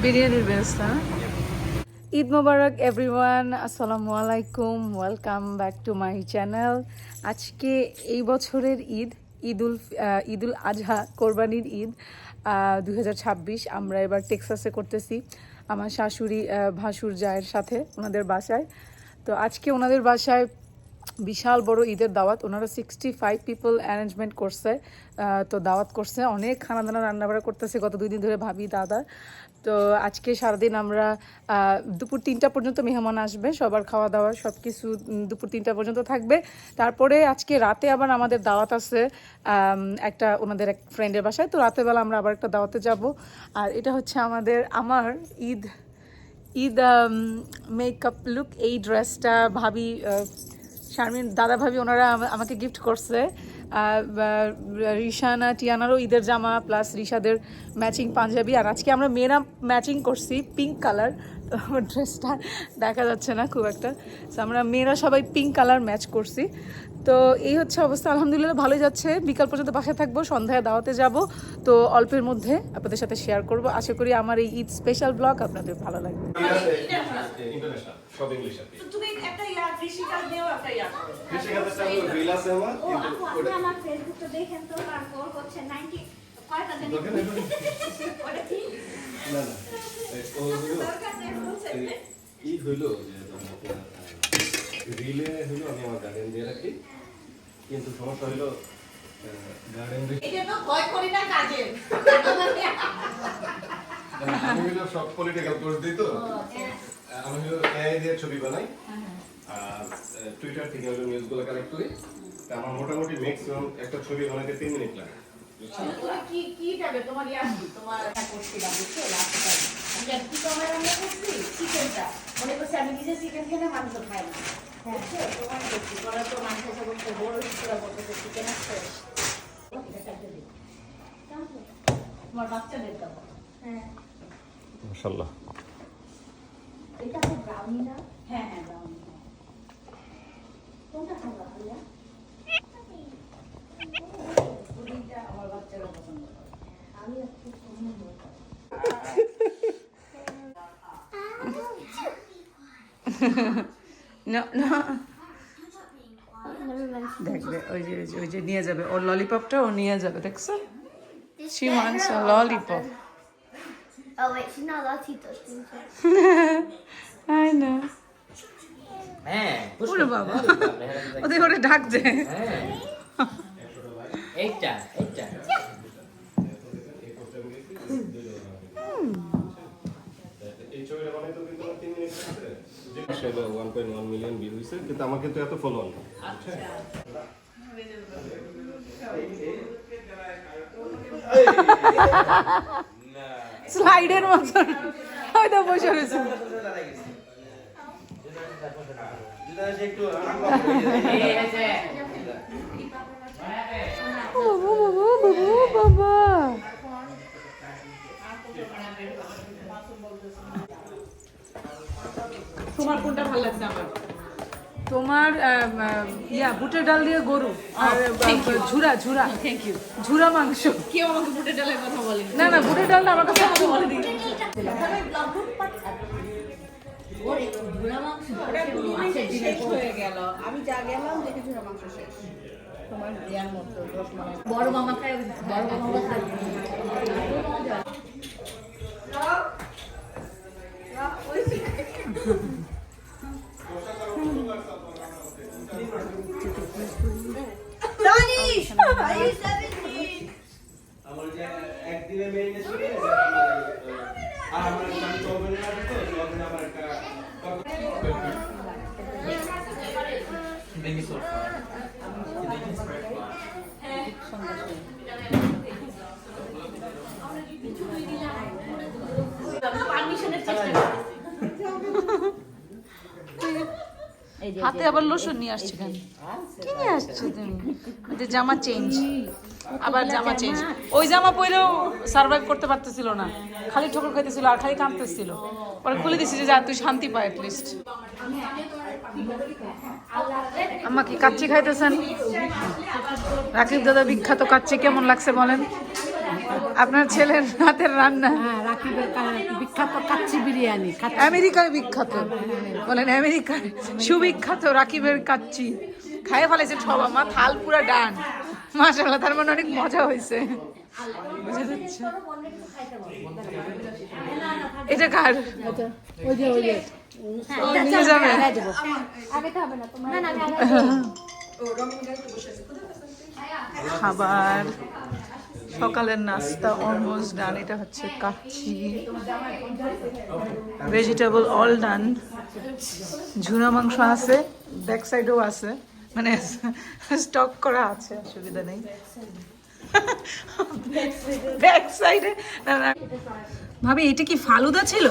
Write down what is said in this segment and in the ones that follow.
বিরিয়ানির বেরেস্তা। ঈদ মোবারক এভরিওয়ান, আসসালামু আলাইকুম, welcome back to my channel. আজকে এই বছরের ঈদুল আজহা, কোরবানির ঈদ 2026 আমরা এবার টেক্সাসে করতেছি আমার শাশুড়ি ভাসুর জায়ের সাথে ওনাদের বাসায়। তো আজকে ওনাদের বাসায় বিশাল বড় ঈদের দাওয়াত, ওনারা 65 পিপল অ্যারেঞ্জমেন্ট করছে। তো দাওয়াত করছে, অনেক খানা দানা রান্নাবাড়া করতেছে গত 2 দিন ধরে ভাবি দাদা। তো আজকে সারাদিন আমরা দুপুর 3টা পর্যন্ত মেহমান আসবে, সবার খাওয়া দাওয়া সব কিছু দুপুর 3টা পর্যন্ত থাকবে। তারপরে আজকে রাতে আবার আমাদের দাওয়াত আছে একটা ওনাদের এক ফ্রেন্ডের বাসায়। তো রাতেরবেলা আমরা আবার একটা দাওয়াতে যাব। আর এটা হচ্ছে আমার ঈদ মেকআপ লুক। এই ড্রেসটা ভাবি শারমিন দাদা ভাবি ওনারা আমাকে গিফট করছে। রিশানা টিয়ানারও ঈদের জামা প্লাস রিশাদের ম্যাচিং পাঞ্জাবি। আর আজকে আমরা মেয়েরা ম্যাচিং করছি পিঙ্ক কালার। তো আমার ড্রেসটা দেখা যাচ্ছে না খুব একটা, তো আমরা মেয়েরা সবাই পিঙ্ক কালার ম্যাচ করছি। তো এই হচ্ছে অবস্থা, আলহামদুলিল্লাহ ভালো যাচ্ছে। বিকাল পর্যন্ত বাসায় থাকবো, সন্ধ্যায় দাওয়াতে যাব। তো অল্পের মধ্যে আপনাদের সাথে শেয়ার করব। আশা করি আমার এই ঈদ স্পেশাল ব্লগ আপনাদের ভালো লাগবে। ঈদ হইলো রিলে হইলো আমি আমার গার্ডেন দিয়ে রাখি, কিন্তু সমস্যা হইলো গার্ডেন আমি হইলো সব পলিটিক্যাল কোর্স দিই। তো আমি হইলো এআই দিয়ে ছবি বানাই আর টুইটার থেকে হইলো নিউজগুলো কালেক্ট করি। আমার মোটামুটি ম্যাক্সিমাম একটা ছবি বানাতে 3 মিনিট লাগে। আমি নিজে চিকেন খেলে মাংস খাই না। তোমার বাচ্চাদের দেবো। হ্যাঁ মাশাআল্লাহ। এটা তো ব্রাউনি না? হ্যাঁ হ্যাঁ ব্রাউনি। কোনটা খাবো ভাইয়া? পুডিংটা আমার বাচ্চারা পছন্দ করে। আমি একটু পছন্দ করি। দেখবে ওই যে নিয়ে যাবে ওর ললিপপটা, ও নিয়ে যাবে, দেখছো? She wants a lollipop. Oh wait, she's not allowed to eat those things. I know. হ্যাঁ ওরে বাবা, ওদের ওরে ঢাক দে। এইটা এই ছবিটা বানাইতে কিন্তু 3 মিনিট লাগছে। সেটা 1.1 মিলিয়ন ভিউ হইছে, কিন্তু আমার কিন্তু এত ফলোয়ার না। আচ্ছা স্লাইডের মতন হয়তো বসে রয়েছে। বাবা তোমার কোনটা ভালো লাগছে? তোমার বুটের ডাল দিয়ে গরু আর ঝুরা থ্যাংক ইউ ঝুরা মাংস। কেউ আমাকে বুটের ডালের কথা বলেনি। না বুটের ডালটা আমার কাছে বলে দিই। আমি যা গেলাম দেখে ঝুরা মাংস শেষ। তোমার দেওয়ার মতো বড় মামা খায়, বড় মামা খায়। আমার যে একদিনে মেইনে ছিল আর আমার আমি চলবে না তো চলবে না আমার একটা মেনি সর পারমিশনের চেষ্টা হাতে আবার লোশন নিয়ে আসছে কেন? কি নিয়ে আসছো তুমি? যে জামা চেঞ্জ, আবার জামা চেঞ্জ। ওই জামা পরেও সার্ভাইভ করতে পারতেছিল না, খালি ঠোকর খাইতেছিল আর খালি কাঁদতেছিল। পরে খুলে দিছি যে যা তুই শান্তি পায় অ্যাটলিস্ট। আম্মা কি কাচ্চি খাইতেছেন? রাকিব দাদা বিখ্যাত কাচ্চি কেমন লাগছে বলেন? আপনার ছেলের হাতের রান্না রাকিবের বিখ্যাত কাচ্চি বিরিয়ানি। আমেরিকায় বিখ্যাত বলেন, আমেরিকার সুবিখ্যাত রাকিবের কাচ্চি খাইয়ে ফেলেছে সব। আমার থাল পুরা ডান, মাশাআল্লাহ। তার মানে অনেক মজা হয়েছে, বুঝা যাচ্ছে। এটা কার? ওই যে ও নিয়ে যাবে। খাবার সকালের নাস্তা অলমোস্ট ডান। এটা হচ্ছে kacchi, vegetable all done. Jhuna মাংস আছে, ব্যাক সাইডেও আছে, মানে স্টক করা আছে, অসুবিধা নেই। ব্যাক সাইডে ভাবি এটা কি ফালুদা ছিল?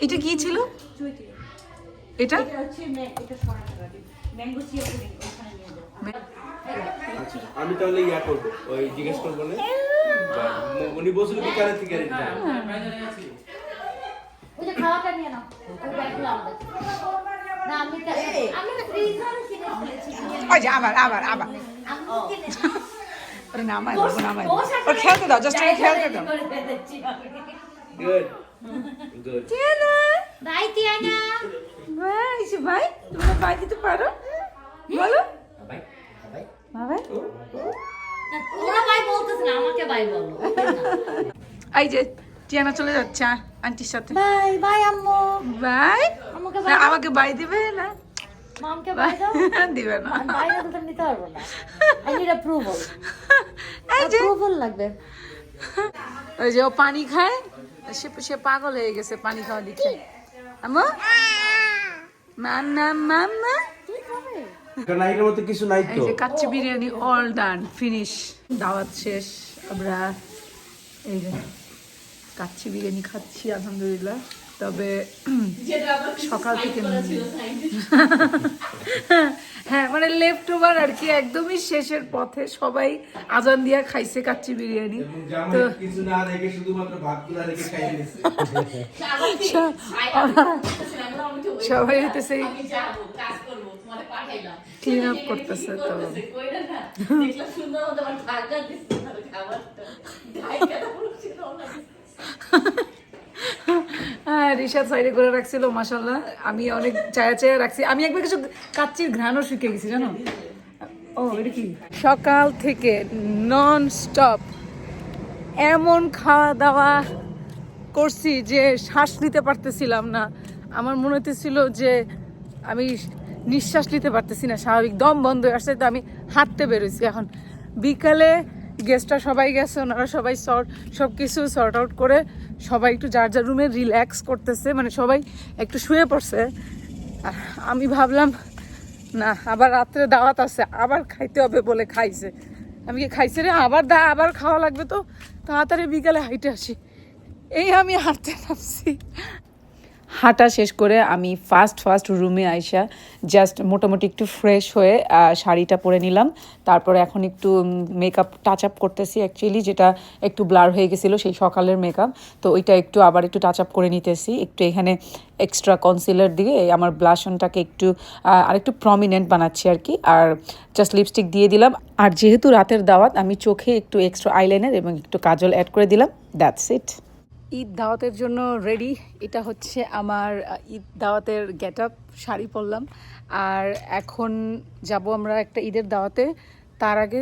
এটা কি ছিল? এটা আমি তাহলে ইয়া করবো, ওই জিজ্ঞেস করবো না, উনি বলছিল বিকালে থেকে ওই যে খাওয়াটা নিয়ে নাও, ওই ব্যাগগুলো আমাদের। না আমি না ফ্রিজারে কিনে ফেলেছি। ওই যে আবার ওরে নামাই দেবো, নামাই দেবো। ওর খেলতে দাও, জাস্ট খেলতে দাও। Good good. Bye Tiana. ভাই ভাই, তুমি ভাই দিতে পারো? বলো ভাই ভাই ভাই। ওরা বাই বলতেছ না, আমাকে বাই বলো। এই যে টিয়ানা চলে যাচ্ছে আন্টির সাথে। বাই বাই আম্মু। বাই। আমাকে না, আমাকে বাই দিবে না? মামকে বাই দাও। দিবে না। বাই না তো নিতে পারবো না। I need approval. এই যে অ্যাপ্রুভাল লাগবে। ওই যে ও পানি খায়, সে পাগল হয়ে গেছে পানি খাওয়া দেখে। আম্মু মাম্মা মাম্মা। নাইকের মতো কিছু নাই এই তো। যে kacchi biryani all done, finish. দাওয়াত শেষ, আমরা এই যে কাচ্চি বিরিয়ানি খাচ্ছি আলহামদুলিল্লাহ। তবে সকাল থেকে হ্যাঁ মানে লেফট ওভার আর কি, একদমই শেষের পথে সবাই আজান দিয়া খাইছে কাচ্চি বিরিয়ানি। তো কিছু না রেখে শুধুমাত্র ভাতগুলা রেখে খাইয়ে নিয়েছে। সবাই হইতেছে ক্লিন আপ করতেছে। তো হ্যাঁ, রিশাদ সাইডে করে রাখছিল মাশাআল্লাহ। আমি অনেক চায়া রাখছি। আমি একবার কিছু কাচ্চির ঘ্রাণও শিখে গেছি জানো। ও এটা কি? সকাল থেকে নন স্টপ এমন খাওয়া দাওয়া করছি যে শ্বাস নিতে পারতেছিলাম না। আমার মনে হতেছিল যে আমি নিঃশ্বাস নিতে পারতেছি না, স্বাভাবিক দম বন্ধ হয়ে আসছে। তো আমি হাঁটতে বেরোইছি। এখন বিকালে গেস্টরা সবাই গেছে, ওনারা সবাই সব কিছু সর্ট আউট করে সবাই একটু যার যার রুমে রিল্যাক্স করতেছে, মানে সবাই একটু শুয়ে পড়ছে। আর আমি ভাবলাম না, আবার রাত্রে দাওয়াত আছে, আবার খাইতে হবে বলে খাইছে। আমি কি খাইছে রে, আবার খাওয়া লাগবে, তো তাড়াতাড়ি বিকালে হাইটে আসি। এই আমি হাঁটতে নামছি। হাঁটা শেষ করে আমি ফার্স্ট রুমে আইসা জাস্ট মোটামুটি একটু ফ্রেশ হয়ে শাড়িটা পরে নিলাম। তারপরে এখন একটু মেকআপ টাচ আপ করতেছি, অ্যাকচুয়ালি যেটা একটু ব্লার হয়ে গেছিলো সেই সকালের মেকআপ, তো ওইটা একটু আবার একটু টাচ আপ করে নিতেছি। একটু এখানে এক্সট্রা কনসিলার দিয়ে আমার ব্লাশনটাকে একটু আরেকটু প্রমিনেন্ট বানাচ্ছি আর কি। আর জাস্ট লিপস্টিক দিয়ে দিলাম। আর যেহেতু রাতের দাওয়াত, আমি চোখে একটু এক্সট্রা আইলাইনার এবং একটু কাজল অ্যাড করে দিলাম। That's it. ঈদ দাওয়াতের জন্য রেডি। এটা হচ্ছে আমার ঈদ দাওয়াতের গেট আপ, শাড়ি পরলাম। আর এখন যাব আমরা একটা ঈদের দাওয়াতে। তার আগে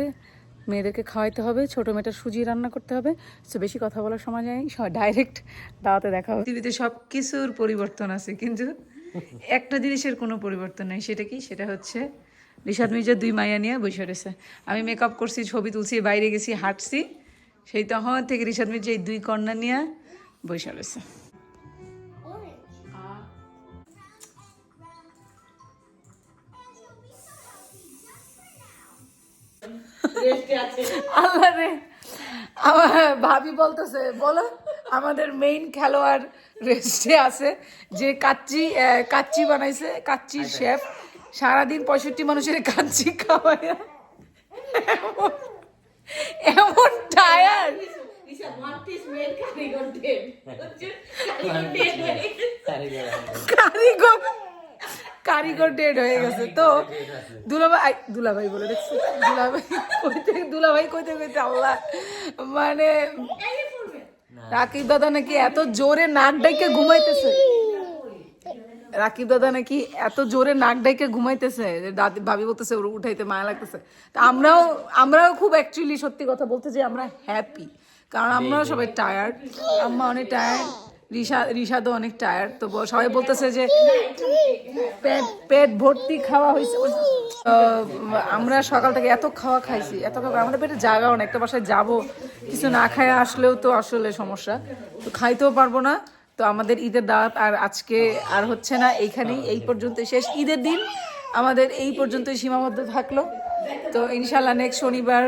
মেয়েদেরকে খাওয়াইতে হবে, ছোটো মেয়েটা সুজি রান্না করতে হবে। সো বেশি কথা বলার সময় নেই, ডাইরেক্ট দাওয়াতে দেখা হবে। পৃথিবীতে সব কিছুর পরিবর্তন আছে, কিন্তু একটা জিনিসের কোনো পরিবর্তন নেই। সেটা কি? সেটা হচ্ছে রিশাদ মির্জার 2 মাইয়া নিয়ে বসে রয়েছে। আমি মেকআপ করছি, ছবি তুলছি, বাইরে গেছি, হাঁটছি, সেই তখন থেকে রিশাদ মির্জা এই 2 কন্যা নিয়ে বসে রয়েছে। আল্লাহ রে, আমার ভাবি বলতেছে, বলো আমাদের মেইন খেলোয়াড় রেস্টে আছে, যে কাচ্চি বানাইছে, কাচ্চির শেফ, সারাদিন 65 মানুষের কাচ্চি খাওয়ায়, এমন টায়ার্ড। কারিগর ডেড হয়ে গেছে। তো দুলাভাই বলে দেখছি, দুলাভাই কইতে কইতে আল্লাহ, মানে রাকিব দাদা নাকি এত জোরে নাক ডাইকে ঘুমাইতেছে, রাকিব দাদা নাকি এত জোরে নাক ডাইকে ঘুমাইতেছে যে দাদি ভাবি বলতেছে ওর উঠাইতে মায়া লাগতেছে। তা আমরাও খুব অ্যাকচুয়ালি সত্যি কথা বলতে যে আমরা হ্যাপি, কারণ আমরাও সবাই টায়ার্ড, আম্মা অনেক টায়ার্ড, রিশাদও অনেক টায়ার্ড। তো সবাই বলতেছে যে পেট ভর্তি খাওয়া হয়েছে। আমরা সকাল থেকে এত খাওয়া খাইছি, এত খাওয়া, আমাদের পেটে জায়গাও না, একটা বাসায় যাবো কিছু না খায় আসলেও তো আসলে সমস্যা, তো খাইতেও পারবো না। তো আমাদের ঈদের দাওয়াত আর আজকে আর হচ্ছে না, এইখানেই এই পর্যন্ত শেষ। ঈদের দিন আমাদের এই পর্যন্তই সীমাবদ্ধ থাকলো। তো ইনশাল্লাহ নেক্সট শনিবার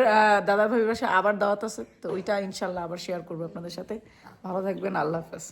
দাদার ভাবির বাসায় আবার দাওয়াত আছে, তো ওইটা ইনশাল্লাহ আবার শেয়ার করবো আপনাদের সাথে। ভালো থাকবেন, আল্লাহ হাফেজ।